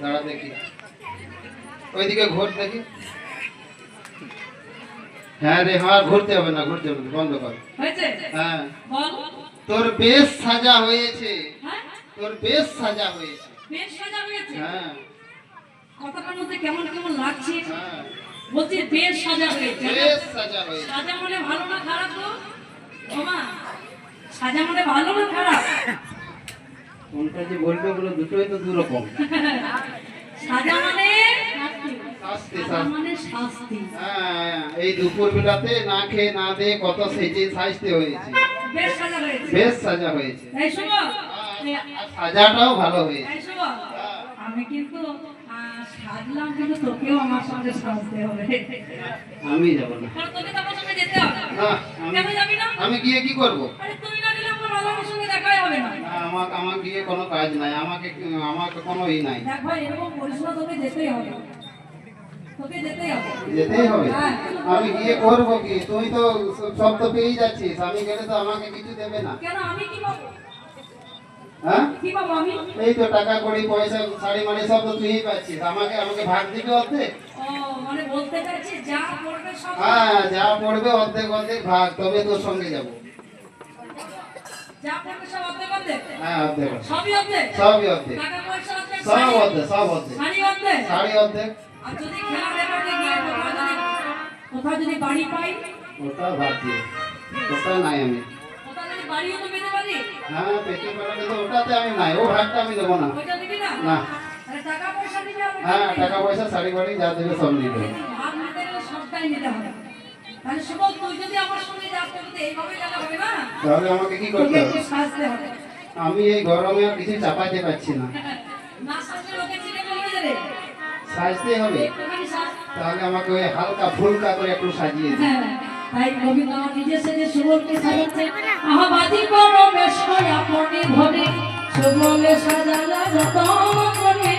দাঁড়া দেখি, ওইদিকে ঘুর দেখি। হ্যাঁ রে, হ্যাঁ ঘুরতে হবে না, ঘুরতে হবে না, বন্ধ কর। হ্যাঁ, তোর বেশ সাজা হয়েছে, তোর বেশ সাজা হয়েছে। হ্যাঁ, কথাটার মধ্যে কেমন কেমন লাগছে। বলছি বেশ সাজা হয়েছে, বেশ সাজা হয়েছে। সাজা মানে ভালো না খারাপ? তো ওমা, সাজা মানে ভালো না খারাপ? কোনটা যে বলবে বলো, দুটোই তো দুরকম। সাজা মানে শাস্তি, মানে শাস্তি। হ্যাঁ, এই দুপুর বেলাতে না খেয়ে না দিয়ে কত সেজে সাজতে হয়েছে। বেশ সাজা হয়েছে, বেশ সাজা হয়েছে। এই শোনো, আর সাজাটাও ভালো হয়েছে। এই শোনো, আমি কিন্তু সাজলাম, কিন্তু তোকেও আমার সঙ্গে সাজতে হবে। আমি যাব না। তোকে তো আমার সঙ্গে যেতে হবে। না, কেন যাবি না? আমি গিয়ে কি করব? আরে তুই না গেলে আমার বাবার সঙ্গে দেখাই হবে না। আমার গিয়ে কোনো কাজ নাই, আমাকে কোনো ই নাই। দেখ ভাই, এরকম পরিশ্রম তোকে যেতেই হবে, তোকে যেতেই হবে। যেতেই হবে? আমি গিয়ে করব কি? তুই তো সব তো পেয়েই যাচ্ছিস, আমি গেলে তো আমাকে কিছু দেবে না। কেন, আমি কি পাবো? হ্যাঁ, কি পাবো আমি? এই তো টাকা কড়ি পয়সা শাড়ি মাড়ি সব তো তুইই পাচ্ছিস, আমাকে ভাগ দিবি অর্ধেক। ও মানে বলতে চাইছিস যা করবে সব? হ্যাঁ, যা পড়বে অর্ধেক অর্ধেক ভাগ, তবে তোর সঙ্গে যাব। যা করবে সব অর্ধেক অর্ধেক? হ্যাঁ, অর্ধেক। সবই অর্ধেক? সবই অর্ধেক। টাকা পয়সা অর্ধেক? সব অর্ধেক, সব অর্ধেক। শাড়ি অর্ধেক? শাড়ি অর্ধেক। আর যদি খেলা দেখাতে গিয়ে কোথাও যদি বাড়ি পাই? ওটা ভাগ দিয়ে, ওটা নাই আমি। কোথাও যদি বাড়িও তো পেতে পারি? হ্যাঁ, পেতে পারে, কিন্তু ওটাতে আমি নাই, ও ভাগটা আমি দেবো না। ওইটা দিবি না? না। আরে টাকা পয়সা দিবি? হ্যাঁ, টাকা পয়সা শাড়ি বাড়ি যা দেবে সব নিয়ে দেবো। ভাগ নিতে গেলে সবটাই নিতে হবে। তাহলে শুভম, তুই যদি আমার সঙ্গে যাস, তোকে তো এইভাবে গেলে হবে না। তাহলে আমাকে কি করতে তোকে হবে? একটু সাজতে হবে। আমি এই গরমে আর কিছু চাপাতে পারছি না। না সাজলে লোকে চিনে বলবে যে রে। সাজতেই হবে। একটুখানি সাজ। তাহলে আমাকে ওই হালকা ফুলকা করে একটু সাজিয়ে দিন। হ্যাঁ, তাই রবীন্দ্র আমার নিজে সেজে সুবলকে সাজাচ্ছে। আহাবাদি করো বেশ আপনি ভরে সুবলে সাজালা যতন করে